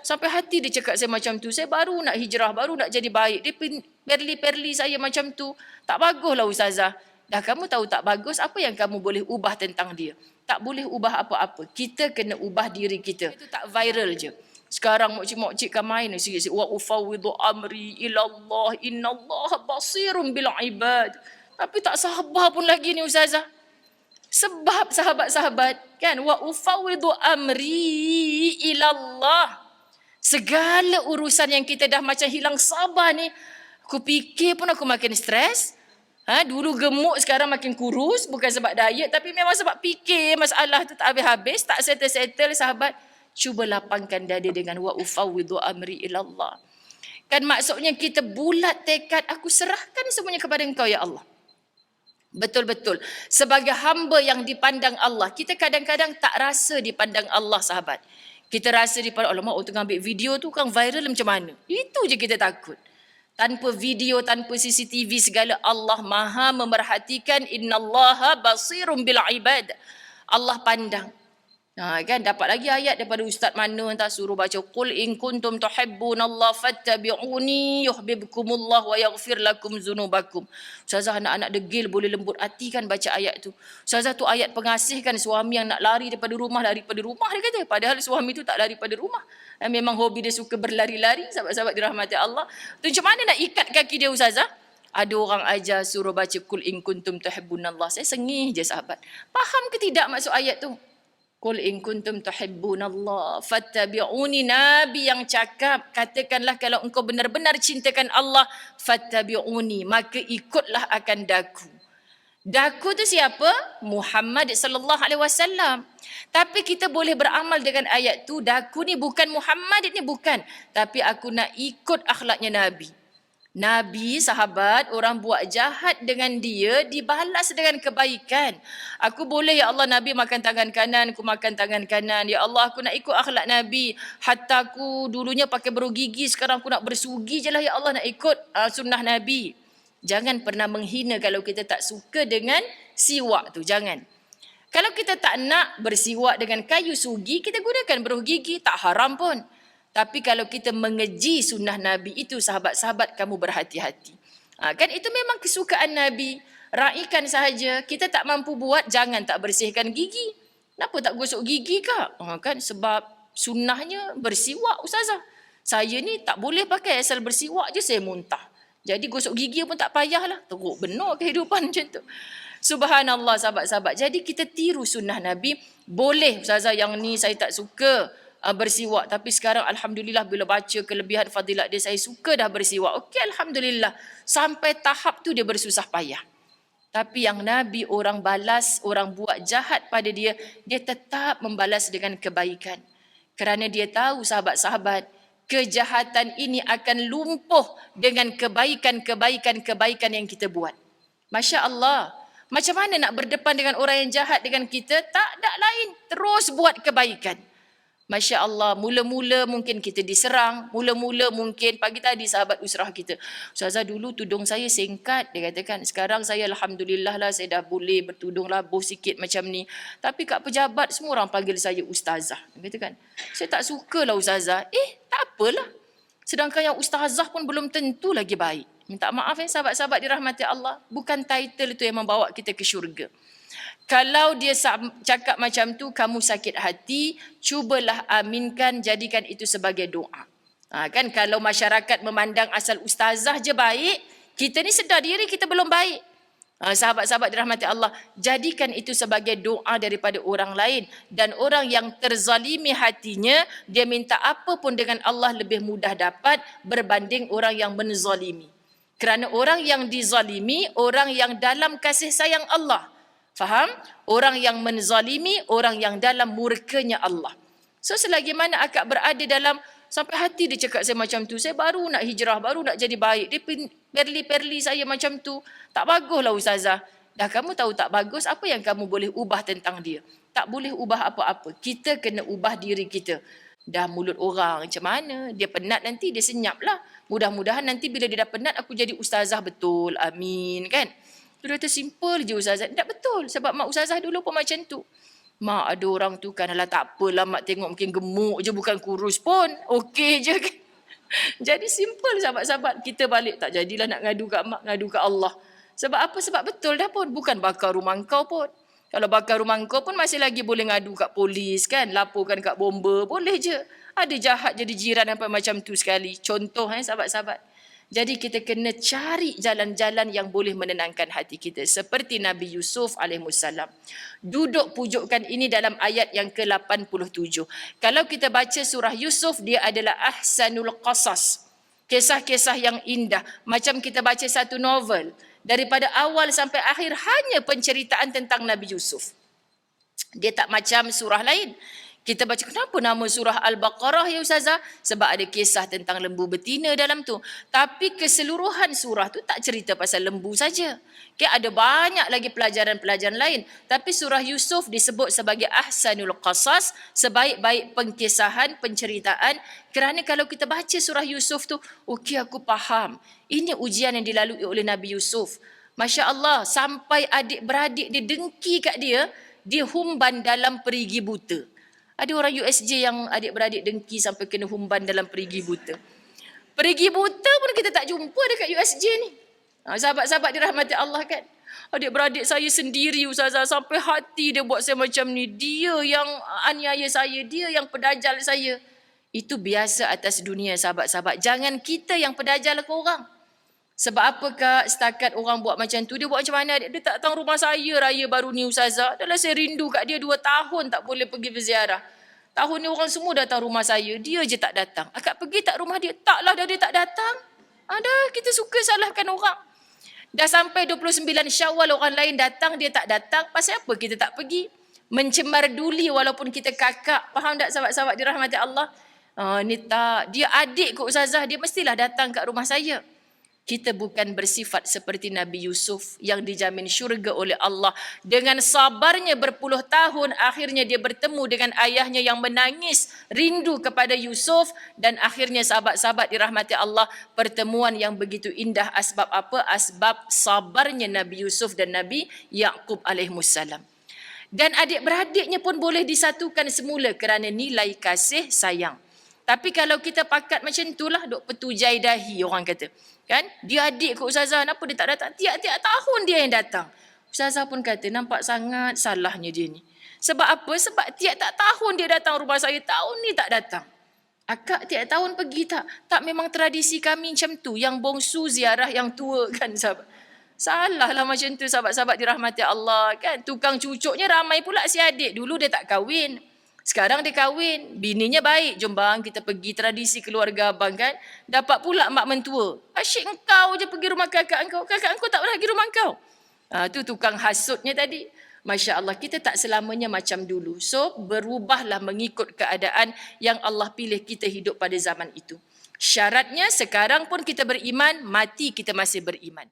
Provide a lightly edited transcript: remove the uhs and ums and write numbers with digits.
Sampai hati dia cakap saya macam tu. Saya baru nak hijrah, baru nak jadi baik. Dia perli-perli saya macam tu. Tak baguslah ustazah. Dah kamu tahu tak bagus, apa yang kamu boleh ubah tentang dia? Tak boleh ubah apa-apa. Kita kena ubah diri kita. Itu tak viral je. Sekarang mokcik-mokcik kan main sikit-sikit. Wa ufawwidu amri ilallah innallaha basirun bil ibad. Tapi tak sabar pun lagi ni ustazah. Sebab sahabat-sahabat kan, wa ufawwidu amri ilallah. Segala urusan yang kita dah macam hilang sabar ni, aku fikir pun aku makin stres. Dulu gemuk, sekarang makin kurus, bukan sebab diet tapi memang sebab fikir masalah tu tak habis-habis, tak settle-settle sahabat. Cuba lapangkan dada dengan wa ufawwidu amri ilallah. Kan maksudnya kita bulat tekad, aku serahkan semuanya kepada Engkau ya Allah. Betul-betul. Sebagai hamba yang dipandang Allah, kita kadang-kadang tak rasa dipandang Allah sahabat. Kita rasa dipandang Allah, orang tengah ambil video tu kan viral macam mana. Itu je kita takut. Tanpa video, tanpa CCTV segala, Allah Maha memerhatikan. Innallaha basirun bil ibad. Allah pandang. Kan dapat lagi ayat daripada ustaz mana entah suruh baca qul in kuntum tuhibbunallaha fattabi'uni yuhibbukumullah wa yaghfir lakum dzunubakum. Ustazah anak-anak degil boleh lembut hati kan baca ayat tu. Ustazah tu ayat pengasih kan, suami yang nak lari daripada rumah dia kata, padahal suami tu tak lari daripada rumah. Memang hobi dia suka berlari-lari, sahabat-sahabat dirahmati Allah. Tu macam mana nak ikat kaki dia ustazah? Ada orang ajar suruh baca qul in kuntum tuhibbunallah. Saya sengih je sahabat. Faham ke tidak maksud ayat tu? Qul in kuntum tuhibbunallah fattabi'uni. Nabi yang cakap, katakanlah kalau engkau benar-benar cintakan Allah, fattabi'uni, maka ikutlah akan daku. Daku tu siapa? Muhammad sallallahu alaihi wasallam. Tapi kita boleh beramal dengan ayat tu, daku ni bukan Muhammad ni, bukan, tapi aku nak ikut akhlaknya Nabi. Nabi, sahabat, orang buat jahat dengan dia, dibalas dengan kebaikan. Aku boleh ya Allah Nabi makan tangan kanan, aku makan tangan kanan. Ya Allah, aku nak ikut akhlak Nabi. Hatta aku dulunya pakai beruk gigi, sekarang aku nak bersugi je lah ya Allah, nak ikut sunnah Nabi. Jangan pernah menghina kalau kita tak suka dengan siwak tu, jangan. Kalau kita tak nak bersiwak dengan kayu sugi, kita gunakan beruk gigi, tak haram pun. Tapi kalau kita mengeji sunnah Nabi itu, sahabat-sahabat, kamu berhati-hati. Kan itu memang kesukaan Nabi. Raikan sahaja. Kita tak mampu buat, jangan tak bersihkan gigi. Kenapa tak gosok gigi kak? Kan sebab sunnahnya bersiwak ustazah. Saya ni tak boleh pakai, asal bersiwak je saya muntah. Jadi gosok gigi pun tak payahlah. Teruk benar kehidupan macam tu. Subhanallah sahabat-sahabat. Jadi kita tiru sunnah Nabi. Boleh ustazah yang ni saya tak suka bersiwak, tapi sekarang alhamdulillah bila baca kelebihan fadilat dia, saya suka dah bersiwak. Okey, alhamdulillah. Sampai tahap tu dia bersusah payah. Tapi yang Nabi, orang balas, orang buat jahat pada dia, dia tetap membalas dengan kebaikan. Kerana dia tahu sahabat-sahabat, kejahatan ini akan lumpuh dengan kebaikan yang kita buat. Masya Allah. Macam mana nak berdepan dengan orang yang jahat dengan kita? Tak ada lain, terus buat kebaikan. Masya Allah, mula-mula mungkin kita diserang, mula-mula mungkin pagi tadi sahabat usrah kita, ustazah dulu tudung saya singkat, dia katakan, sekarang saya alhamdulillah lah, saya dah boleh bertudung labuh sikit macam ni. Tapi kat pejabat semua orang panggil saya ustazah. Dia katakan, saya tak suka lah ustazah. Tak apalah. Sedangkan yang ustazah pun belum tentu lagi baik. Minta maaf ya sahabat-sahabat dirahmati Allah, bukan title itu yang membawa kita ke syurga. Kalau dia cakap macam tu, kamu sakit hati, cubalah aminkan, jadikan itu sebagai doa. Kan kalau masyarakat memandang asal ustazah je baik, kita ni sedar diri kita belum baik. Sahabat-sahabat dirahmati Allah, jadikan itu sebagai doa daripada orang lain. Dan orang yang terzalimi hatinya, dia minta apa pun dengan Allah lebih mudah dapat berbanding orang yang menzalimi. Kerana orang yang dizalimi, orang yang dalam kasih sayang Allah. Faham? Orang yang menzalimi, orang yang dalam murkanya Allah. So selagi mana akak berada dalam, sampai hati dia cakap saya macam tu, saya baru nak hijrah, baru nak jadi baik, dia perli-perli saya macam tu, tak baguslah ustazah. Dah kamu tahu tak bagus, apa yang kamu boleh ubah tentang dia? Tak boleh ubah apa-apa. Kita kena ubah diri kita. Dah mulut orang macam mana, dia penat nanti dia senyap lah. Mudah-mudahan nanti bila dia dah penat, aku jadi ustazah betul, amin kan. Dia kata simple je ustazah. Tak betul, sebab mak ustazah dulu pun macam tu. Mak, ada orang tu kan, alah tak apalah mak tengok mungkin gemuk je, bukan kurus pun. Okey je kan. Jadi simple sahabat-sahabat, kita balik tak jadilah nak ngadu kat mak, ngadu kat Allah. Sebab apa? Sebab betul dah pun, bukan bakar rumah kau pun. Kalau bakar rumah kau pun masih lagi boleh ngadu kat polis kan, laporkan kat bomba, boleh je. Ada jahat jadi jiran apa macam tu sekali. Contoh sahabat-sahabat. Jadi kita kena cari jalan-jalan yang boleh menenangkan hati kita. Seperti Nabi Yusuf alaihissalam. Duduk pujukkan ini dalam ayat yang ke-87. Kalau kita baca surah Yusuf, dia adalah ahsanul qasas. Kisah-kisah yang indah. Macam kita baca satu novel. Daripada awal sampai akhir hanya penceritaan tentang Nabi Yusuf. Dia tak macam surah lain. Kita baca, kenapa nama surah Al-Baqarah ya Ustazah? Sebab ada kisah tentang lembu betina dalam tu. Tapi keseluruhan surah tu tak cerita pasal lembu saja. Okay, ada banyak lagi pelajaran-pelajaran lain. Tapi surah Yusuf disebut sebagai ahsanul qasas, sebaik-baik pengkisahan, penceritaan. Kerana kalau kita baca surah Yusuf tu, okey aku faham. Ini ujian yang dilalui oleh Nabi Yusuf. Masya Allah, sampai adik-beradik dia dengki kat dia, dia humban dalam perigi buta. Ada orang USJ yang adik-beradik dengki sampai kena humban dalam perigi buta. Perigi buta pun kita tak jumpa dekat USJ ni. Sahabat-sahabat dirahmati Allah kan. Adik-beradik saya sendiri Ustazah, sampai hati dia buat saya macam ni. Dia yang aniaya saya, dia yang pedajal saya. Itu biasa atas dunia sahabat-sahabat. Jangan kita yang pedajal ke orang. Sebab apa Kak, setakat orang buat macam tu, dia buat macam mana? Dia tak datang rumah saya raya baru ni Ustazah. Dah lah saya rindu kat dia 2 tahun tak boleh pergi berziarah. Tahun ni orang semua datang rumah saya, dia je tak datang. Akak pergi tak rumah dia? Taklah dah dia tak datang. Ada, kita suka salahkan orang. Dah sampai 29 Syawal orang lain datang, dia tak datang. Pasal apa kita tak pergi? Mencemar duli walaupun kita kakak. Faham tak sahabat-sahabat dirahmati Allah? Ni tak, dia adik kot Ustazah, dia mestilah datang kat rumah saya. Kita bukan bersifat seperti Nabi Yusuf yang dijamin syurga oleh Allah. Dengan sabarnya berpuluh tahun, akhirnya dia bertemu dengan ayahnya yang menangis, rindu kepada Yusuf. Dan akhirnya sahabat-sahabat dirahmati Allah, pertemuan yang begitu indah. Asbab apa? Asbab sabarnya Nabi Yusuf dan Nabi Yaqub alaihissalam. Dan adik-beradiknya pun boleh disatukan semula kerana nilai kasih sayang. Tapi kalau kita pakat macam itulah, duk petujai dahi orang kata. Kan? Dia adik kot Ustazah, kenapa dia tak datang? Tiap-tiap tahun dia yang datang. Ustazah pun kata, nampak sangat salahnya dia ni. Sebab apa? Sebab tiap-tiap tahun dia datang rumah saya, tahun ni tak datang. Akak tiap tahun pergi tak? Tak, memang tradisi kami macam tu. Yang bongsu ziarah yang tua kan sahabat. Salahlah macam tu sahabat-sahabat dirahmati Allah kan. Tukang cucuknya ramai pula si adik. Dulu dia tak kahwin. Sekarang dia kahwin, bininya baik, jom bang kita pergi tradisi keluarga abang kan. Dapat pula mak mentua. Asyik engkau je pergi rumah kakak engkau tak pernah pergi rumah engkau. Tu tukang hasutnya tadi. Masya Allah, kita tak selamanya macam dulu. So berubahlah mengikut keadaan yang Allah pilih kita hidup pada zaman itu. Syaratnya sekarang pun kita beriman, mati kita masih beriman.